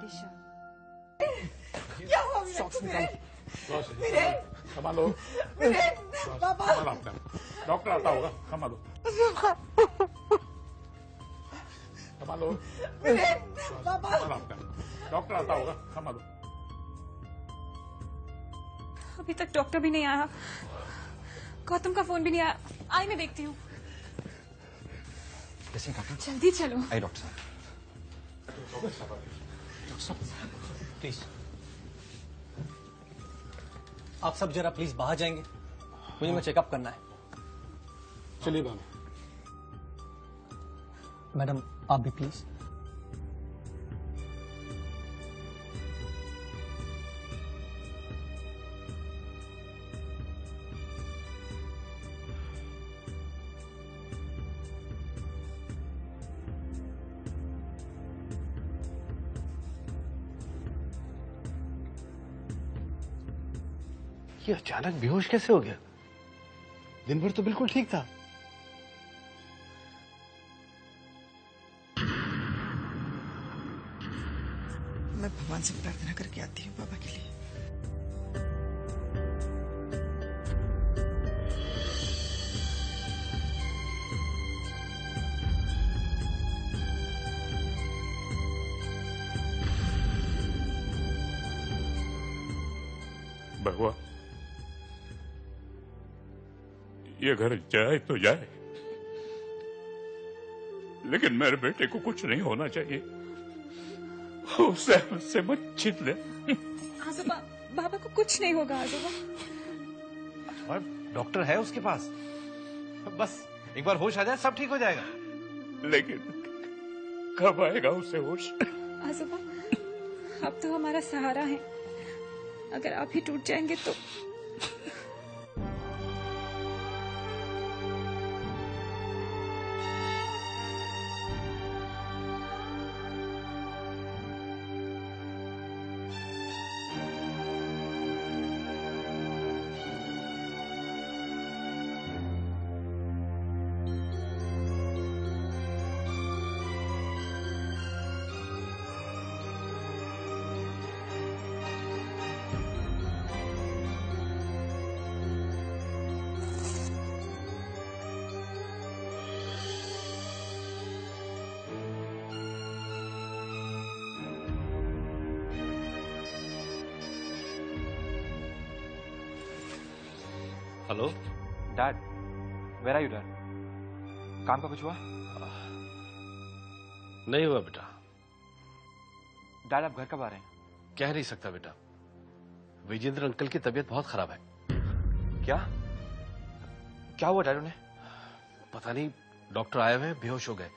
दिशा। क्या हुआ संभालो पापा। डॉक्टर आता होगा, संभालो संभालो पापा। डॉक्टर आता होगा, संभालो। अभी तक डॉक्टर भी नहीं आया, गौतम का फोन भी नहीं आया। आई मैं देखती हूँ। डॉक्टर जल्दी चलो। आई डॉक्टर साहब। प्लीज आप सब जरा प्लीज बाहर जाएंगे, मुझे मैं चेकअप करना है। चलिए बाबा। मैडम आप भी प्लीज। ये अचानक बेहोश कैसे हो गया? दिन भर तो बिल्कुल ठीक था। मैं भगवान से प्रार्थना करके आती हूँ पापा के लिए। भगवान, ये घर जाए तो जाए, लेकिन मेरे बेटे को कुछ नहीं होना चाहिए। उससे मत छीन ले। आजोबा, बाबा को कुछ नहीं होगा आजोबा। और डॉक्टर है उसके पास, बस एक बार होश आ जाए सब ठीक हो जाएगा। लेकिन कब आएगा उसे होश? आजोबा, आप तो हमारा सहारा है, अगर आप ही टूट जाएंगे तो। Hello dad, where are you dad? काम का कुछ हुआ? नहीं हुआ बेटा। डैड आप घर कब आ रहे हैं? कह नहीं सकता बेटा, विजेंद्र अंकल की तबीयत बहुत खराब है। क्या क्या हुआ डैड उन्हें? पता नहीं, डॉक्टर आए हुए हैं, बेहोश हो गए।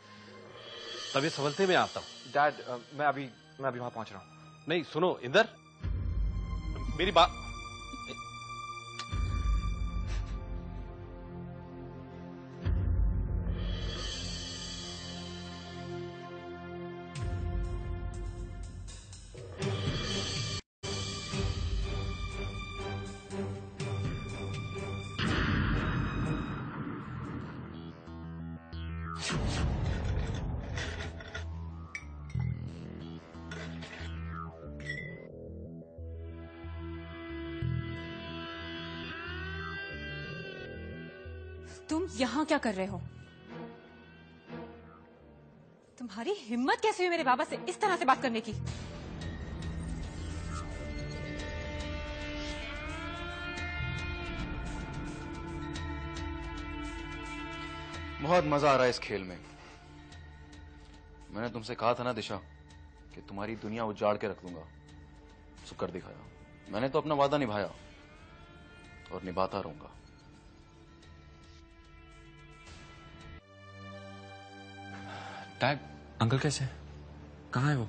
तबीयत संभलते मैं आता हूँ। डैड मैं अभी वहां पहुंच रहा हूँ। नहीं सुनो इंदर, मेरी बात। तुम यहाँ क्या कर रहे हो? तुम्हारी हिम्मत कैसे हुई मेरे बाबा से इस तरह से बात करने की? बहुत मजा आ रहा है इस खेल में। मैंने तुमसे कहा था ना दिशा कि तुम्हारी दुनिया उजाड़ के रख दूंगा, सो कर दिखाया। मैंने तो अपना वादा निभाया और निभाता रहूंगा। डैड, अंकल कैसे हैं? कहाँ है वो?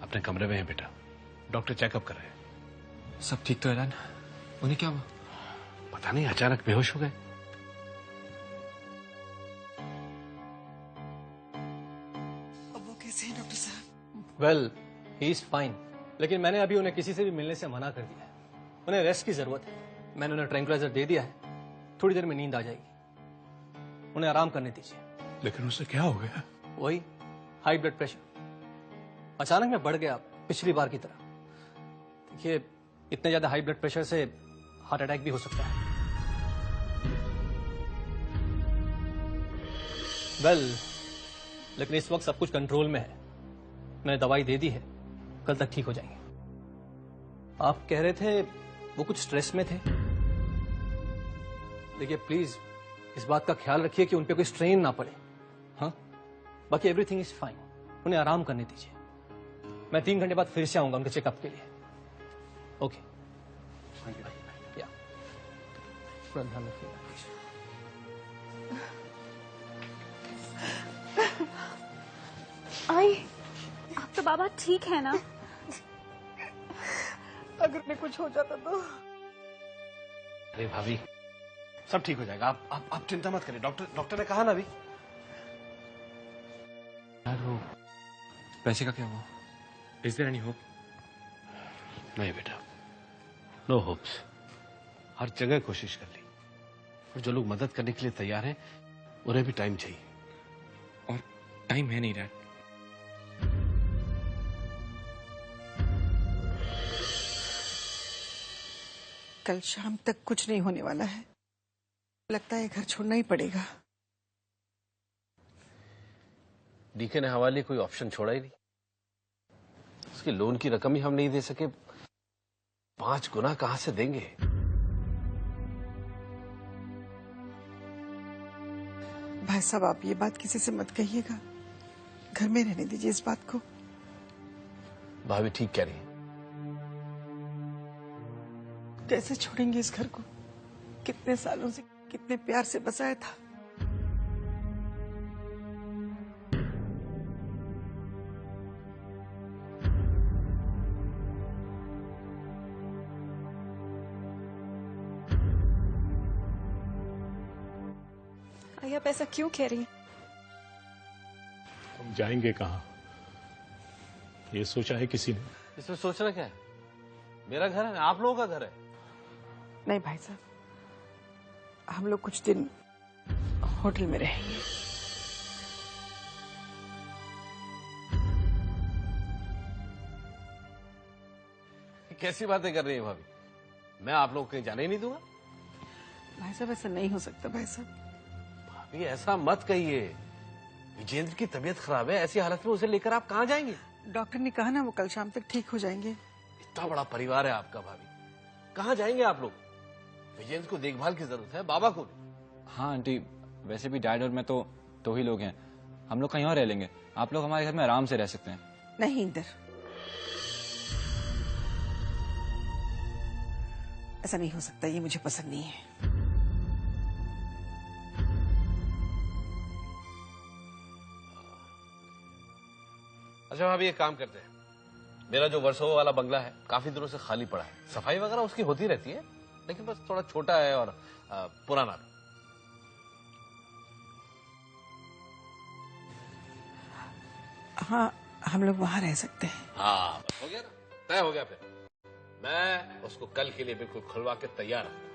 अपने कमरे में है बेटा, डॉक्टर चेकअप कर रहे हैं। सब ठीक तो है डैड? उन्हें क्या हुआ? पता नहीं, अचानक बेहोश हो गए। अब वो कैसे हैं डॉक्टर साहब? वेल ही इज फाइन, लेकिन मैंने अभी उन्हें किसी से भी मिलने से मना कर दिया है। उन्हें रेस्ट की जरूरत है। मैंने उन्हें ट्रैंक्विलाइजर दे दिया है, थोड़ी देर में नींद आ जाएगी। उन्हें आराम करने दीजिए। लेकिन उसे क्या हो गया? वही हाई ब्लड प्रेशर अचानक में बढ़ गया, पिछली बार की तरह। देखिए, इतने ज्यादा हाई ब्लड प्रेशर से हार्ट अटैक भी हो सकता है। लेकिन इस वक्त सब कुछ कंट्रोल में है। मैंने दवाई दे दी है, कल तक ठीक हो जाएंगे। आप कह रहे थे वो कुछ स्ट्रेस में थे। देखिए प्लीज इस बात का ख्याल रखिए कि उन पे कोई स्ट्रेन ना पड़े। हाँ, बाकी एवरीथिंग इज फाइन। उन्हें आराम करने दीजिए। मैं 3 घंटे बाद फिर से आऊंगा उनके चेकअप के लिए। ओके, या थोड़ा ध्यान रखिएगा। आई, आप तो बाबा ठीक है ना? अगर मैं कुछ हो जाता तो। अरे भाभी, सब ठीक हो जाएगा। आप चिंता मत करिए। डॉक्टर ने कहा ना अभी। यार वो पैसे का क्या हुआ? Is there any hope? नहीं बेटा, नो होप्स। हर जगह कोशिश कर ली, और जो लोग मदद करने के लिए तैयार हैं उन्हें भी टाइम चाहिए। और टाइम है नहीं डैड। कल शाम तक कुछ नहीं होने वाला है। लगता है घर छोड़ना ही पड़ेगा। डीके ने हमारे लिए कोई ऑप्शन छोड़ा ही नहीं। उसकी लोन की रकम ही हम नहीं दे सके, 5 गुना कहां से देंगे? भाई साहब, आप ये बात किसी से मत कहिएगा। घर में रहने दीजिए इस बात को। भाभी ठीक कह रही है। कैसे छोड़ेंगे इस घर को? कितने सालों से कितने प्यार से बसाया था। आई, आप ऐसा क्यों कह रही हैं? हम जाएंगे कहाँ? ये सोचा है किसी ने? इसमें सोचना क्या है? मेरा घर है, आप लोगों का घर है। नहीं भाई साहब, हम लोग कुछ दिन होटल में रहेंगे। कैसी बातें कर रही है भाभी? मैं आप लोग कहीं जाने ही नहीं दूंगा। भाई साहब, ऐसा नहीं हो सकता भाई साहब। भाभी ऐसा मत कहिए। विजेंद्र की तबीयत खराब है, ऐसी हालत में उसे लेकर आप कहाँ जाएंगे? डॉक्टर ने कहा ना वो कल शाम तक ठीक हो जाएंगे। इतना बड़ा परिवार है आपका भाभी, कहाँ जाएंगे आप लोग? विजेंद्र को देखभाल की जरूरत है, बाबा को नहीं। हाँ आंटी, वैसे भी डैड और मैं तो 2 ही लोग हैं। हम लोग कहीं और रह लेंगे। आप लोग हमारे घर में आराम से रह सकते हैं। नहीं इंदर, ऐसा नहीं हो सकता। ये मुझे पसंद नहीं है। अच्छा भाभी, एक काम करते हैं। मेरा जो वर्सोवा वाला बंगला है काफी दिनों से खाली पड़ा है। सफाई वगैरह उसकी होती रहती है, लेकिन बस थोड़ा छोटा है और पुराना भी। हाँ, हम लोग वहां रह सकते हैं। हाँ बस हो गया ना, तय हो गया। फिर मैं उसको कल के लिए बिल्कुल खुलवा के तैयार हूं।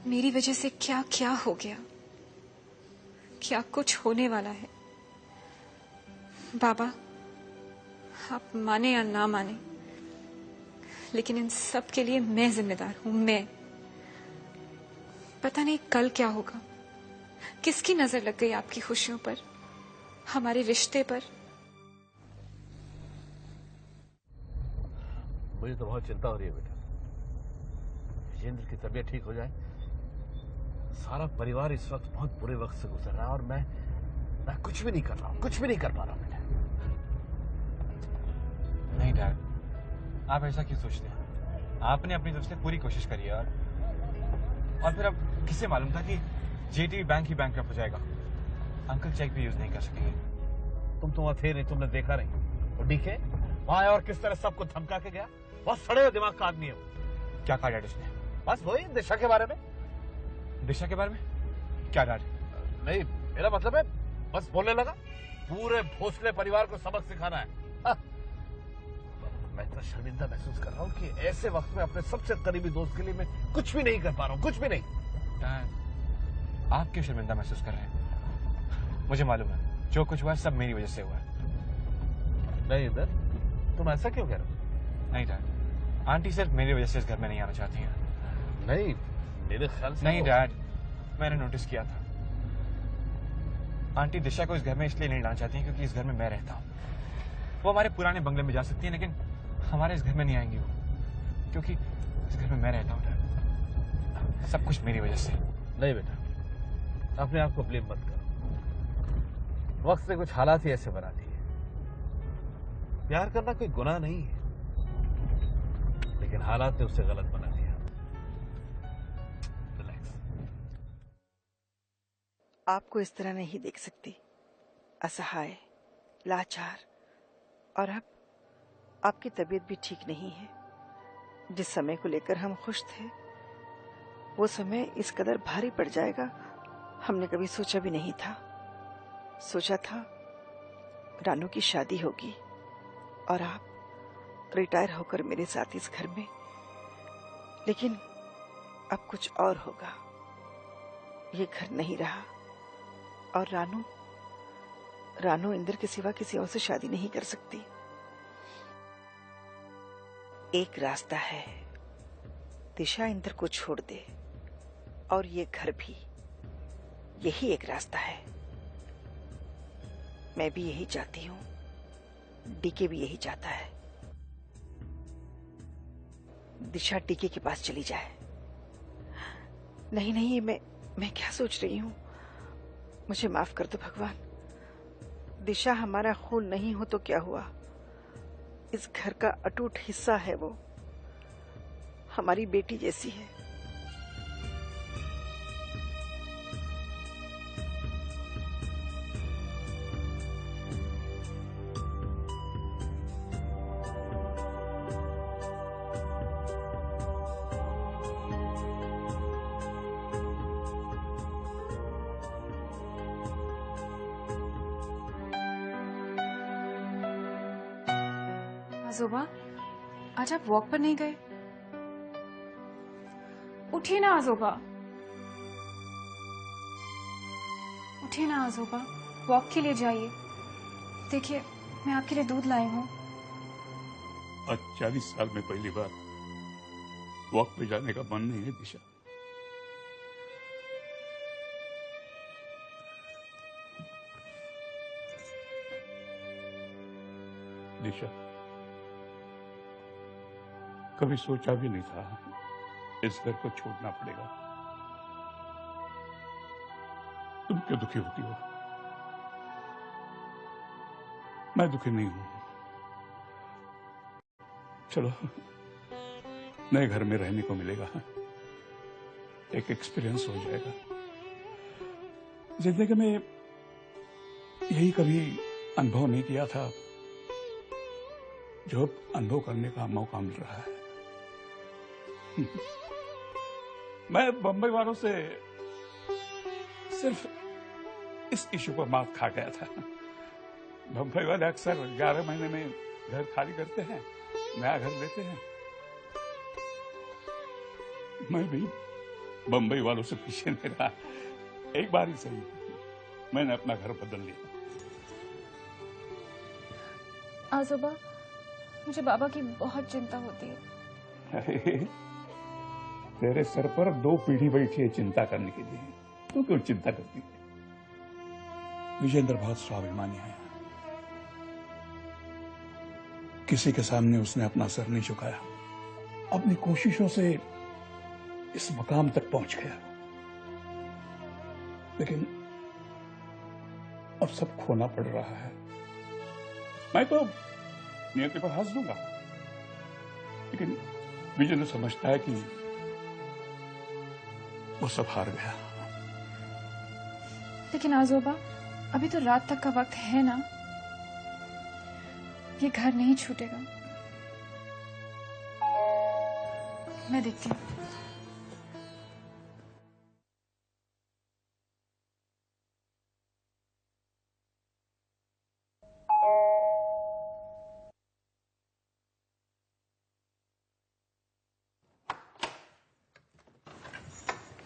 मेरी वजह से क्या क्या हो गया, क्या कुछ होने वाला है। बाबा, आप माने या ना माने, लेकिन इन सब के लिए मैं जिम्मेदार हूं। मैं पता नहीं कल क्या होगा। किसकी नजर लग गई आपकी खुशियों पर, हमारे रिश्ते पर। मुझे तो बहुत चिंता हो रही है बेटा। विजेंद्र की तबीयत ठीक हो जाए। सारा परिवार इस वक्त बहुत बुरे वक्त से गुजर रहा है और मैं कुछ भी नहीं कर रहा हूं, कुछ भी नहीं कर पा रहा हूं बेटा। नहीं डैड, आप ऐसा क्यों सोचते हैं? आपने अपनी तरफ से पूरी कोशिश करी है और फिर अब किसे मालूम था कि जेटीबी बैंक ही बैंकरप्ट हो जाएगा। अंकल चेक भी यूज नहीं कर सकेंगे। तुम तो वहां थे नहीं, तुमने देखा नहीं। और डीके वहां आया और किस तरह सबको धमका के गया। बहुत सड़े हुए दिमाग का आदमी है वो। क्या कहा डैड उसने? बस वही दिशा के बारे में। दिशा के बारे में? क्या डैड? नहीं, मेरा मतलब है बस बोलने लगा पूरे भोसले परिवार को सबक सिखाना है। हाँ। मैं इतना शर्मिंदा महसूस कर रहा हूँ कि ऐसे वक्त में अपने सबसे करीबी दोस्त के लिए मैं कुछ भी नहीं कर पा रहा हूँ, कुछ भी नहीं। डैड, आप क्यों शर्मिंदा महसूस कर रहे हैं? मुझे मालूम है जो कुछ हुआ है सब मेरी वजह से हुआ है। नहीं इंदर, तुम ऐसा क्यों कह रहे हो? नहीं डैड, आंटी सिर्फ मेरी वजह से इस घर में नहीं आना चाहती हैं। नहीं, मेरे ख्याल से नहीं डैड, मैंने नोटिस किया था। आंटी दिशा को इस घर में इसलिए नहीं लाना चाहती क्योंकि इस घर में मैं रहता हूँ। वो हमारे पुराने बंगले में जा सकती है लेकिन हमारे इस घर में नहीं आएंगी वो, क्योंकि इस घर में मैं रहता हूँ डैड। सब कुछ मेरी वजह से। नहीं बेटा, अपने आप को ब्लेम मत करो। वक्त से कुछ हालात ही ऐसे बना दिए। प्यार करना कोई गुनाह नहीं है, लेकिन हालात ने उसे गलत बना दिया। रिलैक्स। आपको इस तरह नहीं देख सकती, असहाय, लाचार, और अब आपकी तबीयत भी ठीक नहीं है। जिस समय को लेकर हम खुश थे वो समय इस कदर भारी पड़ जाएगा हमने कभी सोचा भी नहीं था। सोचा था रानू की शादी होगी और आप रिटायर होकर मेरे साथ इस घर में, लेकिन अब कुछ और होगा। ये घर नहीं रहा और रानू इंदर के सिवा किसी और से शादी नहीं कर सकती। एक रास्ता है, दिशा इंदर को छोड़ दे और ये घर भी, यही एक रास्ता है। मैं भी यही चाहती हूँ, डीके भी यही चाहता है। दिशा डीके के पास चली जाए। नहीं नहीं, मैं क्या सोच रही हूँ, मुझे माफ कर दो भगवान। दिशा हमारा खून नहीं हो तो क्या हुआ, इस घर का अटूट हिस्सा है वो, हमारी बेटी जैसी है। आजोबा, आज आप वॉक पर नहीं गए? उठिए ना आजोबा, उठिए ना आजोबा, वॉक के लिए जाइए। देखिए मैं आपके लिए दूध लाई हूँ। आज 40 साल में पहली बार वॉक पे जाने का मन नहीं है दिशा। दिशा, कभी सोचा भी नहीं था इस घर को छोड़ना पड़ेगा। तुम क्यों दुखी होती हो? मैं दुखी नहीं हूं। चलो, नए घर में रहने को मिलेगा, एक एक्सपीरियंस हो जाएगा। जिंदगी में यही कभी अनुभव नहीं किया था जो अब अनुभव करने का मौका मिल रहा है। मैं बंबई वालों से सिर्फ इस इशू पर मात खा गया था। बंबई वाले अक्सर 11 महीने में घर खाली करते हैं, नया घर लेते हैं। मैं भी बंबई वालों से पीछे नहीं रहा। एक बार ही सही मैंने अपना घर बदल लिया। आजोबा, मुझे बाबा की बहुत चिंता होती है। अरे, तेरे सर पर 2 पीढ़ी बैठी है चिंता करने के लिए, तू क्यों चिंता करती है? विजेंद्र बहुत स्वाभिमानी है, किसी के सामने उसने अपना सर नहीं झुकाया, अपनी कोशिशों से इस मकाम तक पहुंच गया। लेकिन अब सब खोना पड़ रहा है। मैं तो नियति पर हंस दूंगा, लेकिन विजेंद्र समझता है कि वो सब हार गया। लेकिन आजोबा, अभी तो रात तक का वक्त है ना। ये घर नहीं छूटेगा। मैं देखती हूँ।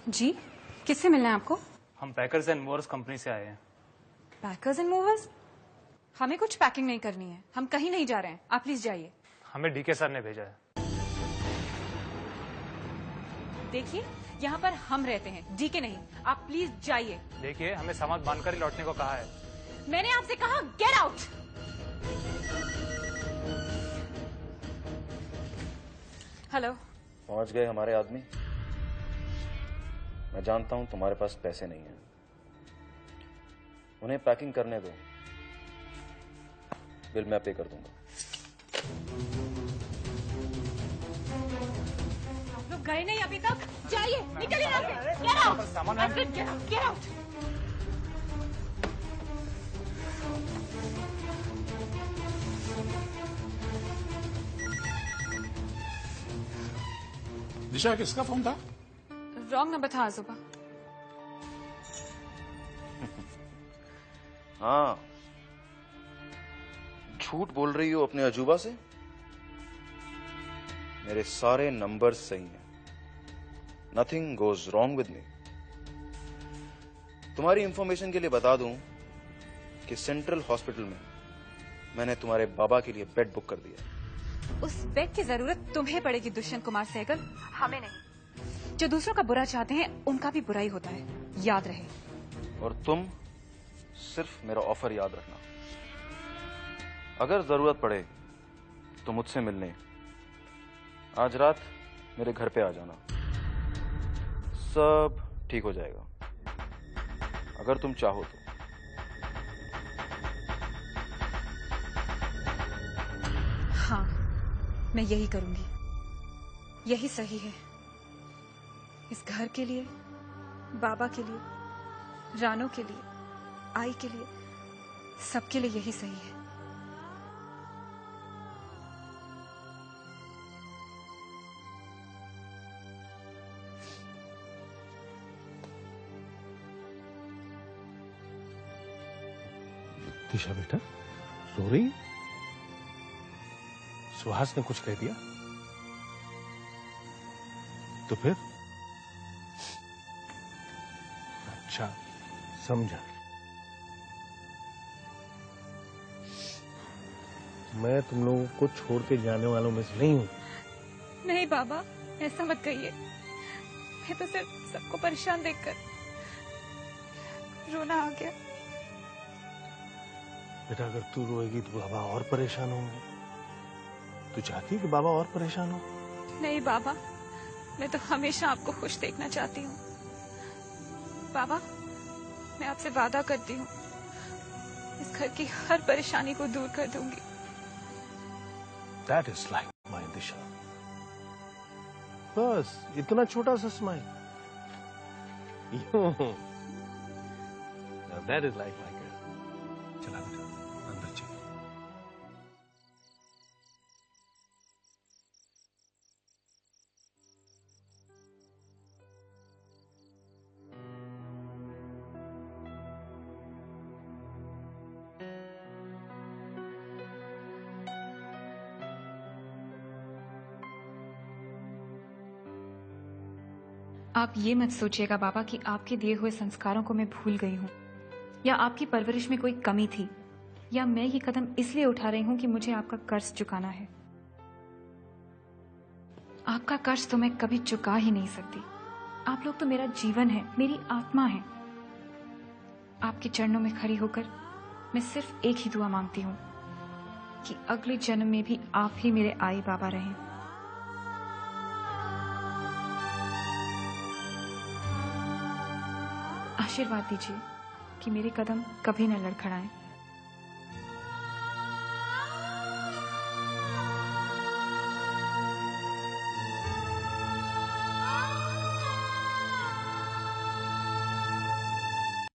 जी, किससे मिलना है आपको? हम पैकर्स एंड मूवर्स कंपनी से आए हैं। Packers and movers? हमें कुछ पैकिंग नहीं करनी है, हम कहीं नहीं जा रहे हैं, आप प्लीज जाइए। हमें डीके सर ने भेजा है। देखिए, यहाँ पर हम रहते हैं, डी के नहीं। आप प्लीज जाइए। देखिए, हमें सामान बांधकर ही लौटने को कहा है। मैंने आपसे कहा गेट आउट। हेलो। पहुंच गए हमारे आदमी। मैं जानता हूं तुम्हारे पास पैसे नहीं हैं। उन्हें पैकिंग करने दो, बिल मैं पे कर दूंगा। आप लोग गए नहीं अभी तक? जाइए, निकलिए यहाँ से। Get out. सामान गेट आउट। दिशा, किसका फोन था? रॉन्ग नंबर था आजोबा। हाँ, झूठ बोल रही हो अपने अजूबा से? मेरे सारे नंबर सही हैं। Nothing goes wrong with me. तुम्हारी इंफॉर्मेशन के लिए बता दूं कि सेंट्रल हॉस्पिटल में मैंने तुम्हारे बाबा के लिए बेड बुक कर दिया। उस बेड की जरूरत तुम्हें पड़ेगी दुष्यंत कुमार सहगल, हमें नहीं। जो दूसरों का बुरा चाहते हैं उनका भी बुरा ही होता है, याद रहे। और तुम सिर्फ मेरा ऑफर याद रखना। अगर जरूरत पड़े तो मुझसे मिलने आज रात मेरे घर पे आ जाना। सब ठीक हो जाएगा, अगर तुम चाहो तो। हाँ, मैं यही करूंगी। यही सही है। इस घर के लिए, बाबा के लिए, रानो के लिए, आई के लिए, सबके लिए यही सही है। दिशा बेटा, सो रही? सुहास ने कुछ कह दिया तो फिर? अच्छा, समझा। मैं तुम लोगों को छोड़ के जाने वालों में से नहीं हूं। नहीं बाबा, ऐसा मत कहिए। मैं तो सिर्फ सबको परेशान देखकर रोना आ गया। बेटा, अगर तू रोएगी तो बाबा और परेशान होंगे। तू चाहती है कि बाबा और परेशान हो? नहीं बाबा, मैं तो हमेशा आपको खुश देखना चाहती हूँ। बाबा, मैं आपसे वादा करती हूँ, इस घर की हर परेशानी को दूर कर दूंगी। That is like my दिशा। बस इतना छोटा सा smile. That is like my girl। चला बेटा, अंदर चल। आप ये मत सोचिएगा बाबा कि आपके दिए हुए संस्कारों को मैं भूल गई हूँ, या आपकी परवरिश में कोई कमी थी, या मैं ये कदम इसलिए उठा रही हूँ कि मुझे आपका कर्ज चुकाना है। आपका कर्ज तो मैं कभी चुका ही नहीं सकती। आप लोग तो मेरा जीवन है, मेरी आत्मा है। आपके चरणों में खड़ी होकर मैं सिर्फ एक ही दुआ मांगती हूँ कि अगले जन्म में भी आप ही मेरे आई बाबा रहें। आशीर्वाद दीजिए कि मेरे कदम कभी न लड़खड़ाएं।